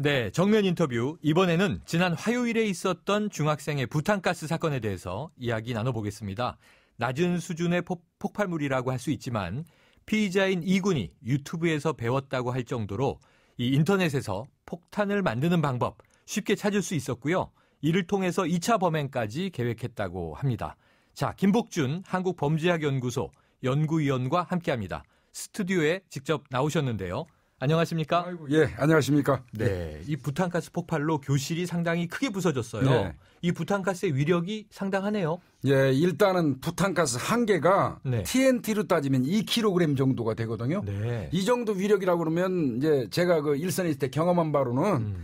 네, 정면 인터뷰. 이번에는 지난 화요일에 있었던 중학생의 부탄가스 사건에 대해서 이야기 나눠보겠습니다. 낮은 수준의 폭발물이라고 할 수 있지만 피의자인 이 군이 유튜브에서 배웠다고 할 정도로 이 인터넷에서 폭탄을 만드는 방법 쉽게 찾을 수 있었고요. 이를 통해서 2차 범행까지 계획했다고 합니다. 자, 김복준 한국범죄학연구소 연구위원과 함께합니다. 스튜디오에 직접 나오셨는데요. 안녕하십니까? 아이고, 예, 안녕하십니까? 네, 이 부탄가스 폭발로 교실이 상당히 크게 부서졌어요. 네. 이 부탄가스의 위력이 상당하네요. 예, 일단은 부탄가스 한 개가 네. TNT로 따지면 2kg 정도가 되거든요. 네. 이 정도 위력이라고 그러면 이제 제가 그 일선에 있을 때 경험한 바로는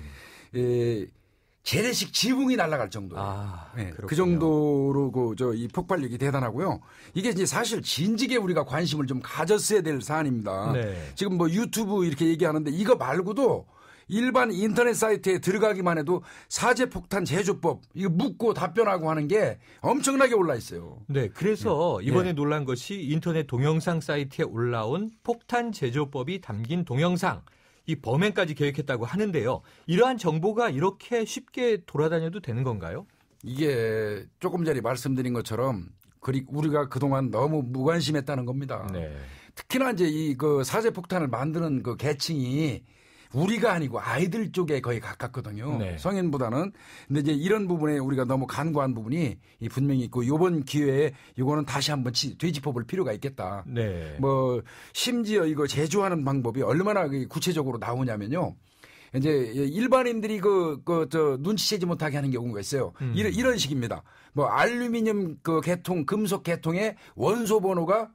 재래식 지붕이 날아갈 정도예요. 아, 네, 그 정도로 이 폭발력이 대단하고요. 이게 이제 사실 진즉에 우리가 관심을 좀 가졌어야 될 사안입니다. 네. 지금 뭐 유튜브 이렇게 얘기하는데 이거 말고도 일반 인터넷 사이트에 들어가기만 해도 사제폭탄 제조법 이거 묻고 답변하고 하는 게 엄청나게 올라 있어요. 네, 그래서 이번에 놀란 것이 인터넷 동영상 사이트에 올라온 폭탄 제조법이 담긴 동영상. 이 범행까지 계획했다고 하는데요. 이러한 정보가 이렇게 쉽게 돌아다녀도 되는 건가요? 이게 조금 전에 말씀드린 것처럼 우리가 그동안 너무 무관심했다는 겁니다. 네. 특히나 이제 이 그 사제폭탄을 만드는 그 계층이 우리가 아니고 아이들 쪽에 거의 가깝거든요. 네. 성인보다는. 근데 이제 이런 부분에 우리가 너무 간과한 부분이 분명히 있고 이번 기회에 이거는 다시 한번 되짚어볼 필요가 있겠다. 네. 뭐 심지어 이거 제조하는 방법이 얼마나 구체적으로 나오냐면요. 이제 일반인들이 눈치채지 못하게 하는 경우가 있어요. 이런 식입니다. 뭐 알루미늄 계통, 금속 계통의 원소 번호가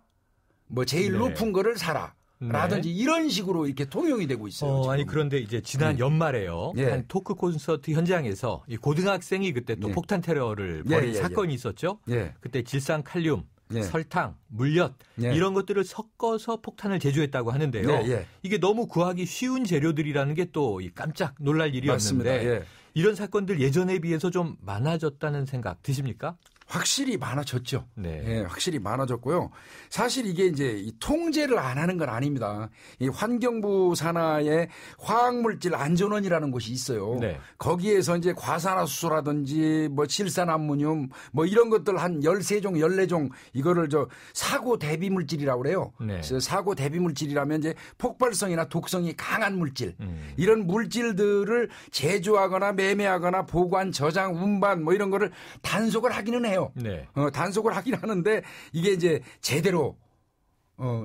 뭐 제일 높은 거를 사라. 라든지 이런 식으로 이렇게 통용이 되고 있어요. 아니 그런데 이제 지난 연말에요. 한 토크 콘서트 현장에서 이 고등학생이 그때 또 폭탄 테러를 벌인 사건이 있었죠. 그때 질산칼륨, 설탕, 물엿 이런 것들을 섞어서 폭탄을 제조했다고 하는데요. 이게 너무 구하기 쉬운 재료들이라는 게 또 깜짝 놀랄 일이었는데 이런 사건들 예전에 비해서 좀 많아졌다는 생각 드십니까? 확실히 많아졌죠. 네. 예, 확실히 많아졌고요. 사실 이게 이제 이 통제를 안 하는 건 아닙니다. 이 환경부 산하에 화학물질 안전원이라는 곳이 있어요. 네. 거기에서 이제 과산화수소라든지 뭐 질산암모늄 뭐 이런 것들 한 13종, 14종 이거를 사고 대비 물질이라고 그래요. 네. 사고 대비 물질이라면 이제 폭발성이나 독성이 강한 물질. 이런 물질들을 제조하거나 매매하거나 보관, 저장, 운반 뭐 이런 거를 단속을 하기는 해요. 네. 단속을 하긴 하는데 이게 이제 제대로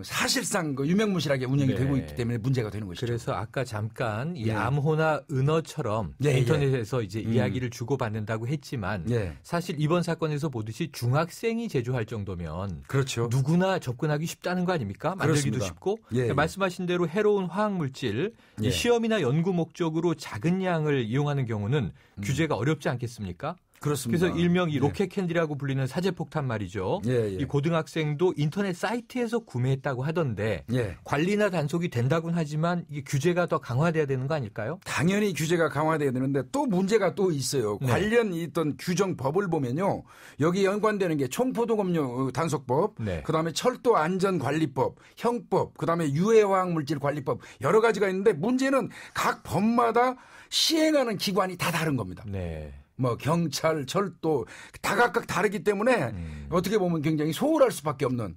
사실상 유명무실하게 운영이 되고 있기 때문에 문제가 되는 것이죠. 그래서 아까 잠깐 이 암호나 은어처럼 인터넷에서 이제 이야기를 주고받는다고 했지만 사실 이번 사건에서 보듯이 중학생이 제조할 정도면 그렇죠. 누구나 접근하기 쉽다는 거 아닙니까? 만들기도 그렇습니다. 쉽고 말씀하신 대로 해로운 화학물질 이 시험이나 연구 목적으로 작은 양을 이용하는 경우는 규제가 어렵지 않겠습니까? 그렇습니다. 그래서 일명 이 로켓 캔디라고 불리는 사제폭탄 말이죠. 이 고등학생도 인터넷 사이트에서 구매했다고 하던데 관리나 단속이 된다고는 하지만 이게 규제가 더 강화돼야 되는 거 아닐까요? 당연히 규제가 강화돼야 되는데 또 문제가 또 있어요. 관련 있던 규정법을 보면요. 여기 연관되는 게 총포도금류 단속법, 그다음에 철도안전관리법, 형법, 그다음에 유해화학물질관리법 여러 가지가 있는데 문제는 각 법마다 시행하는 기관이 다 다른 겁니다. 뭐 경찰, 철도 다 각각 다르기 때문에 어떻게 보면 굉장히 소홀할 수밖에 없는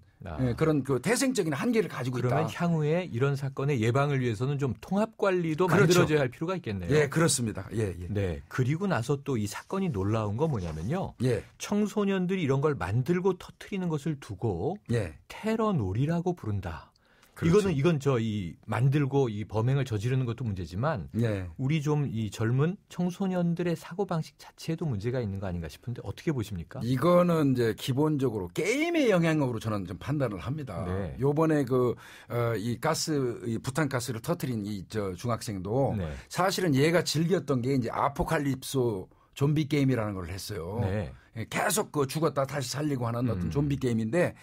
그런 태생적인 한계를 가지고 있다. 그러면 향후에 이런 사건의 예방을 위해서는 좀 통합 관리도 만들어져야 할 필요가 있겠네요. 예, 그렇습니다. 네. 그리고 나서 또 이 사건이 놀라운 건 뭐냐면요. 청소년들이 이런 걸 만들고 터뜨리는 것을 두고 테러 놀이라고 부른다. 그렇죠. 이건 만들고 이 범행을 저지르는 것도 문제지만 우리 좀 이 젊은 청소년들의 사고방식 자체에도 문제가 있는 거 아닌가 싶은데 어떻게 보십니까? 이거는 이제 기본적으로 게임의 영향으로 저는 좀 판단을 합니다. 요번에 이 부탄가스를 터뜨린 중학생도 사실은 얘가 즐겼던 게 이제 아포칼립소 좀비 게임이라는 걸 했어요. 계속 죽었다 다시 살리고 하는 어떤 좀비 게임인데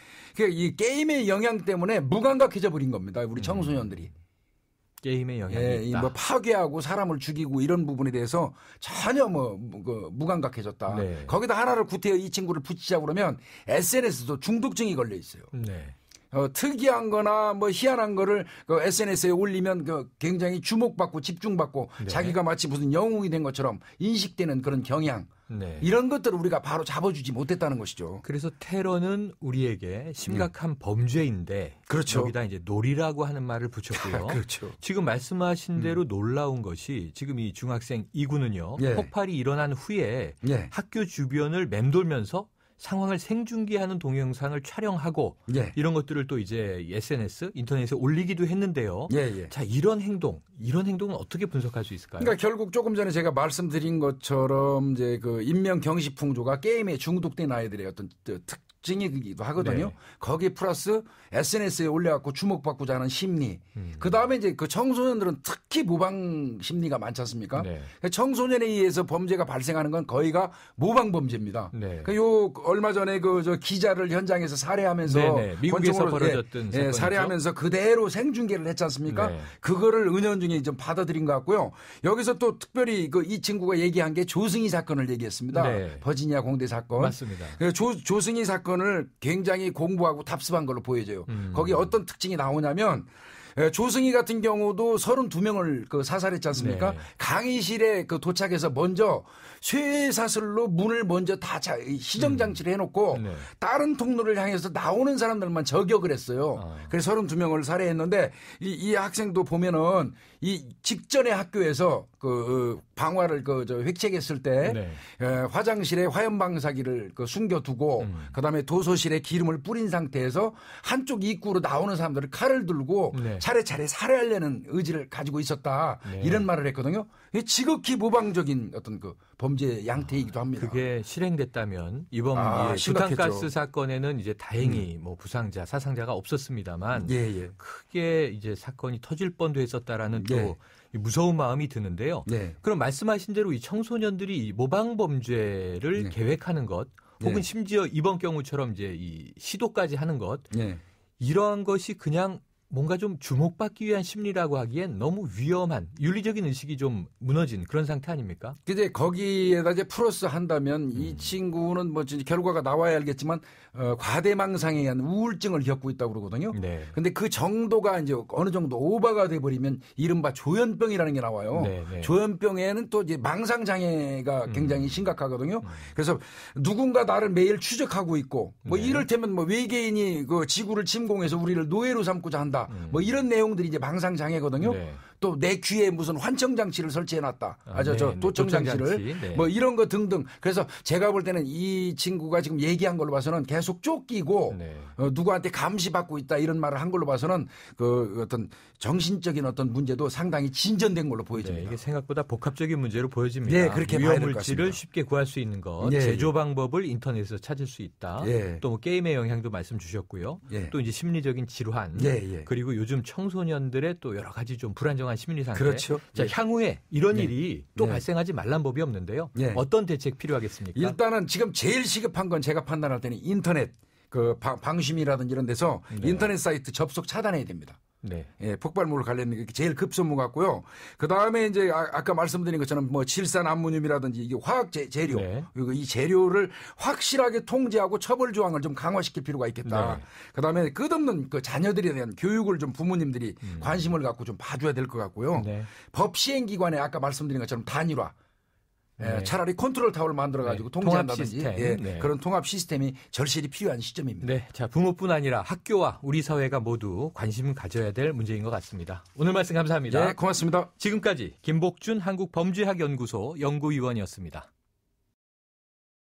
이 게임의 영향 때문에 무감각해져 버린 겁니다. 우리 청소년들이. 게임의 영향이 있다. 뭐 파괴하고 사람을 죽이고 이런 부분에 대해서 전혀 무감각해졌다. 거기다 하나를 구태여 이 친구를 붙이자 그러면 SNS도 중독증이 걸려 있어요. 특이한 거나 뭐 희한한 거를 그 SNS에 올리면 그 굉장히 주목받고 집중받고 네. 자기가 마치 무슨 영웅이 된 것처럼 인식되는 그런 경향. 네. 이런 것들을 우리가 바로 잡아주지 못했다는 것이죠. 그래서 테러는 우리에게 심각한 범죄인데 그렇죠. 여기다 이제 놀이라고 하는 말을 붙였고요. 그렇죠. 지금 말씀하신 대로 놀라운 것이 지금 이 중학생 이군은요. 예. 폭발이 일어난 후에 예. 학교 주변을 맴돌면서 상황을 생중계하는 동영상을 촬영하고 예. 이런 것들을 또 이제 SNS, 인터넷에 올리기도 했는데요. 예. 자, 이런 행동은 어떻게 분석할 수 있을까요? 그러니까 결국 조금 전에 제가 말씀드린 것처럼 이제 그 인명 경시 풍조가 게임에 중독된 아이들의 어떤 특징이기도 하거든요. 네. 거기 플러스 SNS에 올려갖고 주목받고자 하는 심리. 그 다음에 이제 그 청소년들은 특히 모방 심리가 많지 않습니까? 네. 청소년에 의해서 범죄가 발생하는 건 거의가 모방 범죄입니다. 네. 요 얼마 전에 그 저 기자를 현장에서 살해하면서 네네. 미국에서 벌어졌던 사건이죠. 살해하면서 그대로 생중계를 했지 않습니까? 네. 그거를 은연중에 좀 받아들인 것 같고요. 여기서 또 특별히 그 이 친구가 얘기한 게 조승희 사건을 얘기했습니다. 네. 버지니아 공대 사건. 맞습니다. 조승희 사건을 굉장히 공부하고 답습한 걸로 보여져요. 거기 어떤 특징이 나오냐면 조승희 같은 경우도 32명을 그 사살했지 않습니까? 네. 강의실에 그 도착해서 먼저 쇠사슬로 문을 먼저 다 시정장치를 해놓고 네. 다른 통로를 향해서 나오는 사람들만 저격을 했어요. 그래서 32명을 살해했는데 이 학생도 보면은 이 직전에 학교에서 그 방화를 저 획책했을 때 네. 화장실에 화염방사기를 그 숨겨두고 그다음에 도서실에 기름을 뿌린 상태에서 한쪽 입구로 나오는 사람들을 칼을 들고 네. 차례차례 살해하려는 의지를 가지고 있었다. 네. 이런 말을 했거든요. 지극히 모방적인 어떤 그 범죄 양태이기도 합니다. 그게 실행됐다면 이번 부탄가스 사건에는 이제 다행히 뭐 부상자, 사상자가 없었습니다만 크게 이제 사건이 터질 뻔도 했었다라는 또 무서운 마음이 드는데요. 네. 그럼 말씀하신 대로 이 청소년들이 모방 범죄를 계획하는 것, 혹은 심지어 이번 경우처럼 이제 이 시도까지 하는 것, 이러한 것이 그냥 뭔가 좀 주목받기 위한 심리라고 하기엔 너무 위험한 윤리적인 의식이 좀 무너진 그런 상태 아닙니까? 근데 거기에다 이제 플러스 한다면 이 친구는 뭐 결과가 나와야 알겠지만 과대망상에 의한 우울증을 겪고 있다고 그러거든요. 네. 근데 그 정도가 이제 어느 정도 오버가 돼 버리면 이른바 조현병이라는 게 나와요. 네. 조현병에는 또 이제 망상 장애가 굉장히 심각하거든요. 그래서 누군가 나를 매일 추적하고 있고 뭐 이를테면 뭐 외계인이 그 지구를 침공해서 우리를 노예로 삼고자 한다. 뭐 이런 내용들이 이제 망상 장애거든요. 네. 또 내 귀에 무슨 환청 장치를 설치해 놨다. 저 도청 장치를 뭐 이런 거 등등. 그래서 제가 볼 때는 이 친구가 지금 얘기한 걸로 봐서는 계속 쫓기고 누구한테 감시받고 있다 이런 말을 한 걸로 봐서는 그 어떤 정신적인 어떤 문제도 상당히 진전된 걸로 보여집니다. 이게 생각보다 복합적인 문제로 보여집니다. 네, 그렇게 봐야 될 것 같습니다. 위험물질을 쉽게 구할 수 있는 것, 제조 방법을 인터넷에서 찾을 수 있다. 또 뭐 게임의 영향도 말씀 주셨고요. 또 이제 심리적인 질환, 그리고 요즘 청소년들의 또 여러 가지 좀 불안정한 심리 상태. 그렇죠. 자, 향후에 이런 일이 또 발생하지 말란 법이 없는데요. 어떤 대책 필요하겠습니까? 일단은 지금 제일 시급한 건 제가 판단할 때는 인터넷 그 방심이라든지 이런 데서 인터넷 사이트 접속 차단해야 됩니다. 네. 폭발물을 관련된 게 제일 급선무 같고요. 그 다음에 이제 아까 말씀드린 것처럼 뭐 질산 암모늄이라든지 이게 화학 재료, 이 재료를 확실하게 통제하고 처벌 조항을 좀 강화시킬 필요가 있겠다. 그 다음에 끝없는 그 자녀들에 대한 교육을 좀 부모님들이 관심을 갖고 좀 봐줘야 될 것 같고요. 법 시행기관에 아까 말씀드린 것처럼 단일화. 차라리 컨트롤 타워를 만들어가지고 통제한다든지 그런 통합 시스템이 절실히 필요한 시점입니다. 네, 자 부모뿐 아니라 학교와 우리 사회가 모두 관심 가져야 될 문제인 것 같습니다. 오늘 말씀 감사합니다. 네, 고맙습니다. 지금까지 김복준 한국범죄학연구소 연구위원이었습니다.